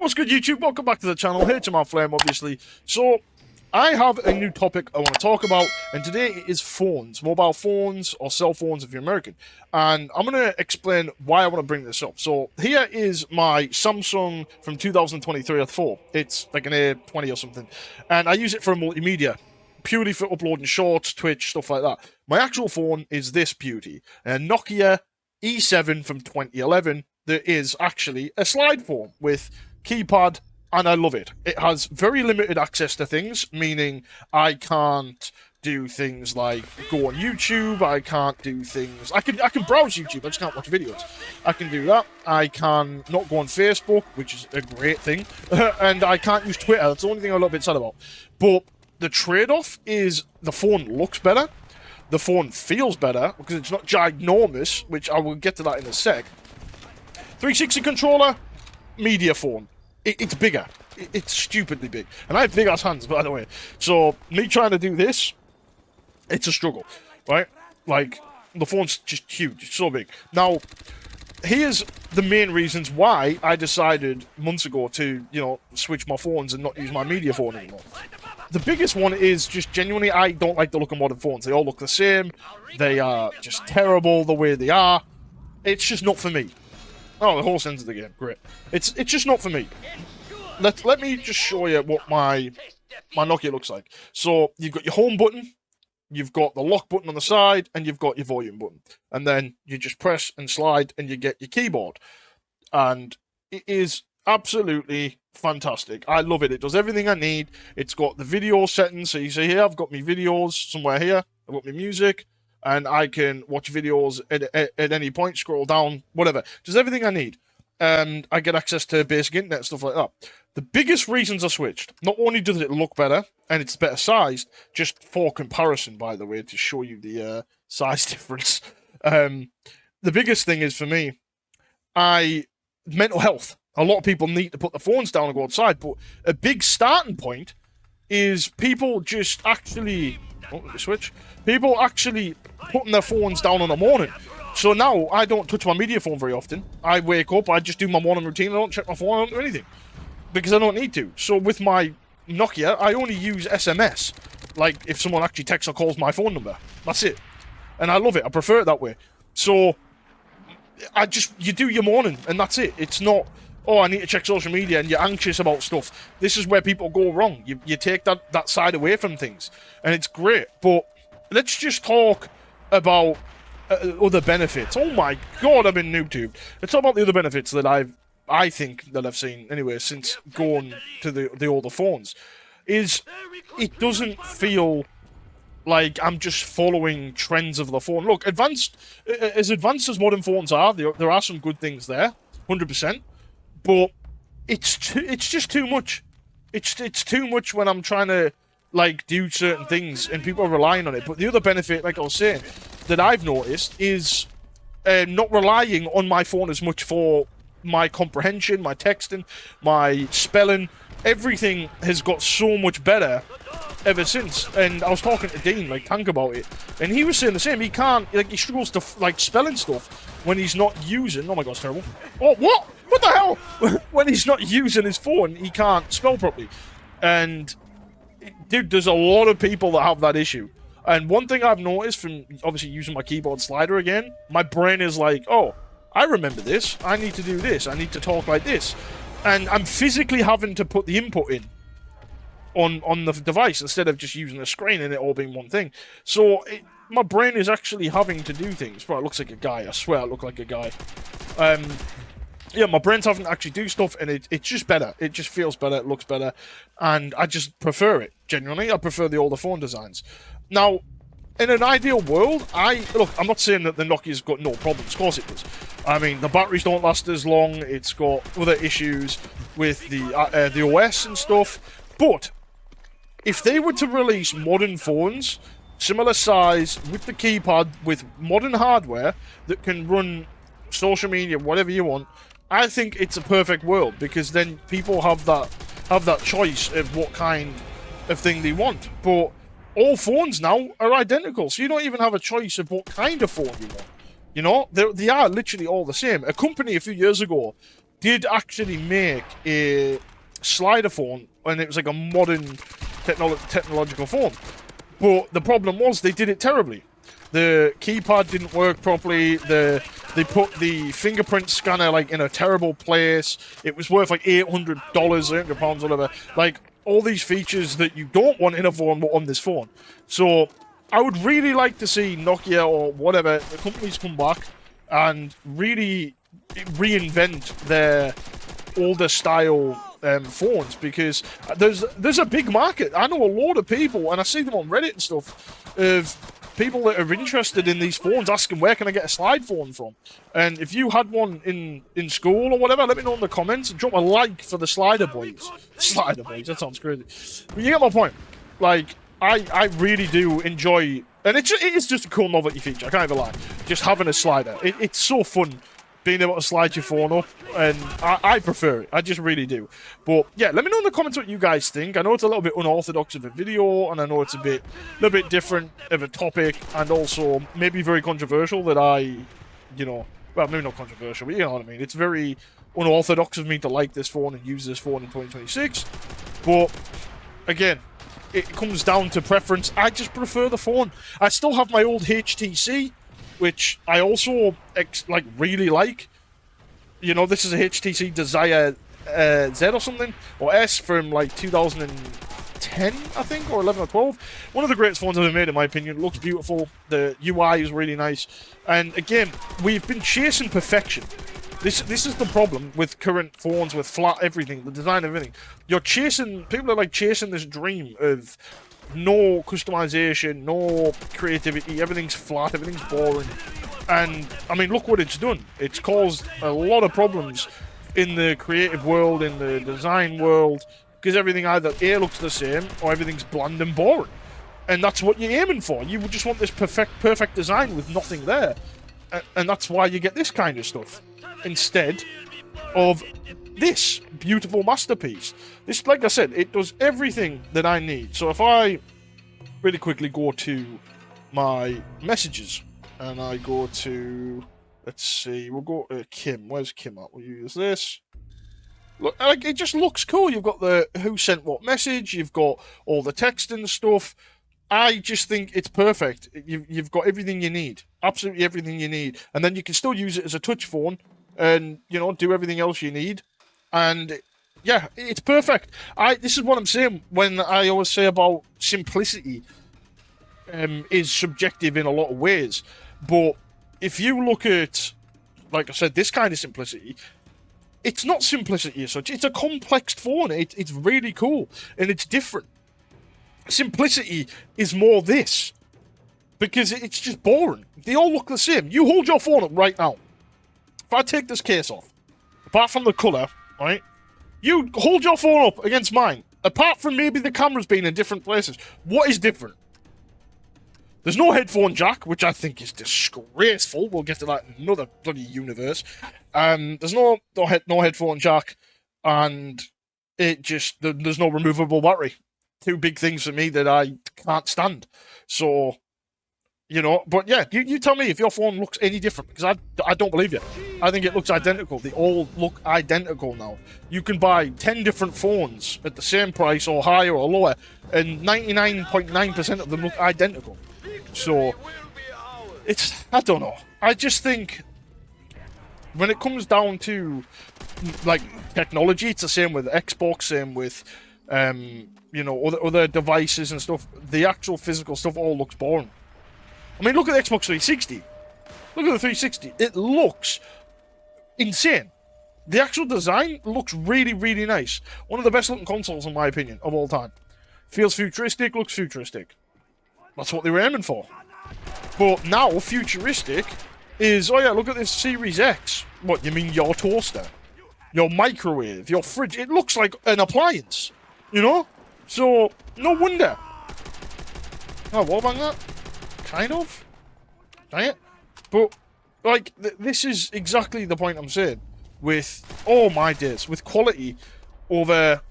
What's good, YouTube? Welcome back to the channel. Here to my flame, obviously. So, I have a new topic I want to talk about, and today it is phones. Mobile phones, or cell phones if you're American. And I'm going to explain why I want to bring this up. So, here is my Samsung from 2023 or 4. It's like an A20 or something. And I use it for multimedia. Purely for uploading shorts, Twitch, stuff like that. My actual phone is this beauty. A Nokia E7 from 2011. There is actually a slide phone with keypad, and I love it. It has very limited access to things, meaning I can't do things like go on YouTube. I can't do things. I can browse YouTube. I just can't watch videos. I can do that. I can not go on Facebook, which is a great thing, and I can't use Twitter. That's the only thing I'm a little bit sad about. But the trade-off is the phone looks better. The phone feels better because it's not ginormous, which I will get to that in a sec. 360 controller, media phone. It's bigger. It's stupidly big. And I have big-ass hands, by the way. So, me trying to do this, it's a struggle, right? Like, the phone's just huge. It's so big. Now, here's the main reasons why I decided months ago to, switch my phones and not use my media phone anymore. The biggest one is just genuinely, I don't like the look of modern phones. They all look the same. They are just terrible the way they are. It's just not for me. Oh, the whole sense of the game. Great. It's just not for me. Let me just show you what my Nokia looks like. So, you've got your home button, you've got the lock button on the side, and you've got your volume button. And then you just press and slide, and you get your keyboard. And it is absolutely fantastic. I love it. It does everything I need. It's got the video settings. So you see here, I've got my videos somewhere here. I've got my music. And I can watch videos at any point, scroll down, whatever. Does everything I need. And I get access to basic internet, stuff like that. The biggest reasons I switched, not only does it look better, and it's better sized, just for comparison, by the way, to show you the size difference. The biggest thing is, for me, mental health. A lot of people need to put the phones down and go outside, but a big starting point is people just actually... Oh, let me switch. People actually putting their phones down in the morning. So now, I don't touch my media phone very often. I wake up, I just do my morning routine, I don't check my phone, I don't do anything. Because I don't need to. So with my Nokia, I only use SMS. Like, if someone actually texts or calls my phone number. That's it. And I love it, I prefer it that way. So, you do your morning, and that's it. It's not... oh, I need to check social media, and you're anxious about stuff. This is where people go wrong. You take that side away from things, and it's great. But let's just talk about other benefits. Oh my god, I'm in NoobTube. Let's talk about the other benefits that I think that I've seen, anyway, since going to the older phones. Is it doesn't feel like I'm just following trends of the phone. Look, as advanced as modern phones are, there are some good things there, 100%. But it's just too much. It's too much when I'm trying to do certain things and people are relying on it. But the other benefit, like I was saying, that I've noticed is not relying on my phone as much for my comprehension, my texting, my spelling. Everything has got so much better ever since. And I was talking to Dean, Tank, about it, and he was saying the same. He can't, he struggles to spelling stuff when he's not using. Oh my god, it's terrible. Oh, what? What the hell? When he's not using his phone, he can't spell properly. And, dude, there's a lot of people that have that issue. And one thing I've noticed from, obviously, using my keyboard slider again, my brain is like, oh, I remember this. I need to do this. I need to talk like this. And I'm physically having to put the input in on the device instead of just using the screen and it all being one thing. So, my brain is actually having to do things. Bro, it looks like a guy. I swear I look like a guy. Yeah, my brain's having to actually do stuff, and it's just better. It just feels better, it looks better, and I just prefer it, genuinely. I prefer the older phone designs. Now, in an ideal world, look, I'm not saying that the Nokia's got no problems. Of course it does. I mean, the batteries don't last as long, it's got other issues with the OS and stuff, but if they were to release modern phones, similar size, with the keypad, with modern hardware, that can run social media, whatever you want, I think it's a perfect world, because then people have that choice of what kind of thing they want. But all phones now are identical, so you don't even have a choice of what kind of phone you want. They are literally all the same. A company a few years ago did actually make a slider phone, and it was like a modern technological phone. But the problem was they did it terribly. The keypad didn't work properly. They put the fingerprint scanner like in a terrible place. It was worth like $800, £800, whatever. Like all these features that you don't want in a phone were on this phone. So I would really like to see Nokia or whatever the companies come back and really reinvent their older style phones, because there's a big market. I know a lot of people, and I see them on Reddit and stuff, of people that are interested in these phones asking where can I get a slide phone from. And if you had one in school or whatever, let me know in the comments and drop a like for the slider boys. Slider boys, that sounds crazy. But you get my point. Like, I really do enjoy, and it is just a cool novelty feature, I can't even lie. Just having a slider. It's so fun being able to slide your phone up, and I prefer it. I just really do. But yeah, let me know in the comments what you guys think. I know it's a little bit unorthodox of a video, and I know it's a little bit different of a topic, and also maybe very controversial that well, maybe not controversial, but you know what I mean. It's very unorthodox of me to like this phone and use this phone in 2026. But again, it comes down to preference. I just prefer the phone. I still have my old HTC, which I also really like. You know, this is a HTC Desire Z or something, or S, from like 2010, I think, or 11 or 12. One of the greatest phones I've ever made, in my opinion. It looks beautiful. The UI is really nice. And again, we've been chasing perfection. This is the problem with current phones, with flat everything, the design of everything. People are like chasing this dream of no customization, no creativity, everything's flat, everything's boring. And, I mean, look what it's done. It's caused a lot of problems in the creative world, in the design world, because everything either A, looks the same, or everything's bland and boring. And that's what you're aiming for. You just want this perfect design with nothing there. And that's why you get this kind of stuff, instead of this beautiful masterpiece. This, like I said, it does everything that I need. So if I really quickly go to my messages and I go to, let's see, we'll go to Kim. Where's Kim at? We'll use this. Look, like, it just looks cool. You've got the who sent what message. You've got all the text and stuff. I just think it's perfect. You've got everything you need. Absolutely everything you need. And then you can still use it as a touch phone and, do everything else you need. And yeah, it's perfect. This is what I'm saying when I always say about simplicity is subjective in a lot of ways. But if you look at, like I said, this kind of simplicity, it's not simplicity as such. It's a complex phone. It's really cool and it's different. Simplicity is more this, because it's just boring. They all look the same. You hold your phone up right now. If I take this case off, apart from the colour, right? You hold your phone up against mine. Apart from maybe the cameras being in different places, what is different? There's no headphone jack, which I think is disgraceful. We'll get to that in another bloody universe. There's no headphone jack, and there's no removable battery. Two big things for me that I can't stand. So, but yeah, you tell me if your phone looks any different, because I don't believe you. I think it looks identical. They all look identical now. You can buy 10 different phones at the same price, or higher or lower, and 99.9% of them look identical. So, I don't know. I just think when it comes down to, like, technology, it's the same with Xbox, same with, other devices and stuff. The actual physical stuff all looks boring. I mean, look at the Xbox 360. Look at the 360. It looks insane. The actual design looks really, really nice. One of the best looking consoles, in my opinion, of all time. Feels futuristic, looks futuristic. That's what they were aiming for. But now, futuristic is, oh yeah, look at this Series X. What, you mean your toaster? Your microwave? Your fridge? It looks like an appliance. So, no wonder. Oh, what about that? Kind of. Dang it. But, like, this is exactly the point I'm saying. With, oh my days, with quality over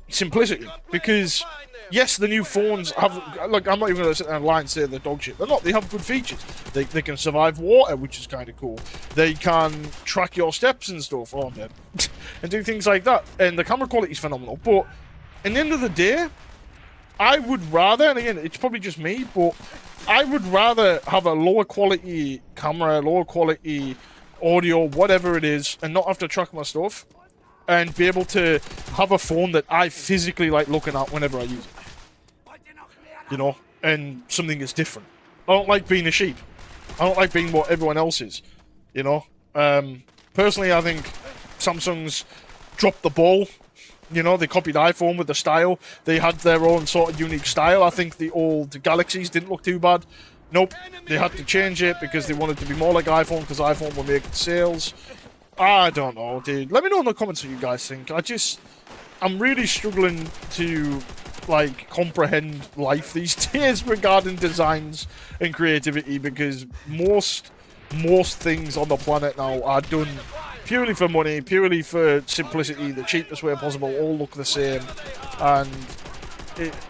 simplicity, because yes, the new phones have, like, I'm not even going to sit there and lie and say they're dog shit. They're not. They have good features. They can survive water, which is kind of cool. They can track your steps and stuff, oh man, and do things like that. And the camera quality is phenomenal. But at the end of the day, I would rather, and again, it's probably just me, but I would rather have a lower quality camera, lower quality audio, whatever it is, and not have to track my stuff, and be able to have a phone that I physically like looking at whenever I use it. You know? And something that's different. I don't like being a sheep. I don't like being what everyone else is. You know? Personally, I think Samsung's dropped the ball. You know, they copied iPhone with the style. They had their own sort of unique style. I think the old Galaxies didn't look too bad. Nope. They had to change it because they wanted to be more like iPhone, because iPhone were making sales. I don't know, dude. Let me know in the comments what you guys think. I'm really struggling to, like, comprehend life these days regarding designs and creativity, because most things on the planet now are done purely for money, purely for simplicity, the cheapest way possible, all look the same, and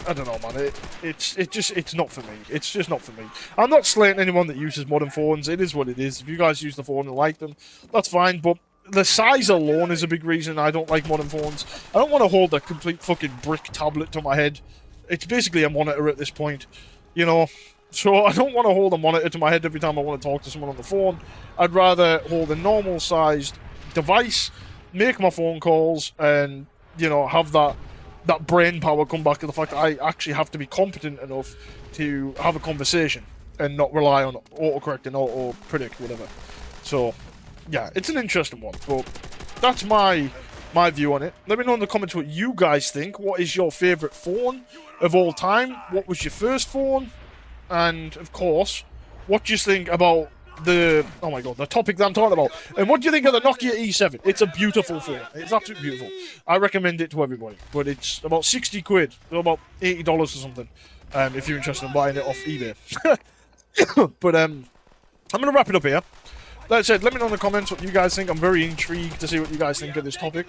I don't know, man. It's not for me. It's just not for me. I'm not slating anyone that uses modern phones. It is what it is. If you guys use the phone and like them, that's fine. But the size alone is a big reason I don't like modern phones. I don't want to hold a complete fucking brick tablet to my head. It's basically a monitor at this point, you know. So I don't want to hold a monitor to my head every time I want to talk to someone on the phone. I'd rather hold a normal-sized device, make my phone calls, and, you know, have that brain power come back to the fact that I actually have to be competent enough to have a conversation and not rely on autocorrect and auto-predict, whatever. So, yeah, it's an interesting one, but that's my view on it. Let me know in the comments what you guys think. What is your favourite phone of all time? What was your first phone? And, of course, what do you think about the topic that I'm talking about? And what do you think of the Nokia E7? It's a beautiful phone. It's absolutely beautiful. I recommend it to everybody. But it's about 60 quid, or about $80 or something, if you're interested in buying it off eBay. But I'm going to wrap it up here. Like I said, let me know in the comments what you guys think. I'm very intrigued to see what you guys think of this topic.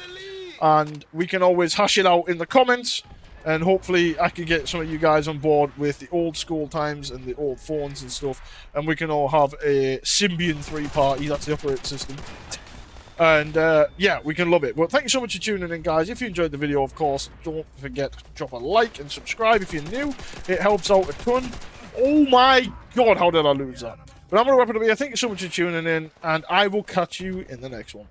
And we can always hash it out in the comments. And hopefully I can get some of you guys on board with the old school times and the old phones and stuff. And we can all have a Symbian 3 party. That's the operating system. And, yeah, we can love it. But thank you so much for tuning in, guys. If you enjoyed the video, of course, don't forget to drop a like and subscribe if you're new. It helps out a ton. Oh my god, how did I lose that? But I'm going to wrap it up here. Thank you so much for tuning in. And I will catch you in the next one.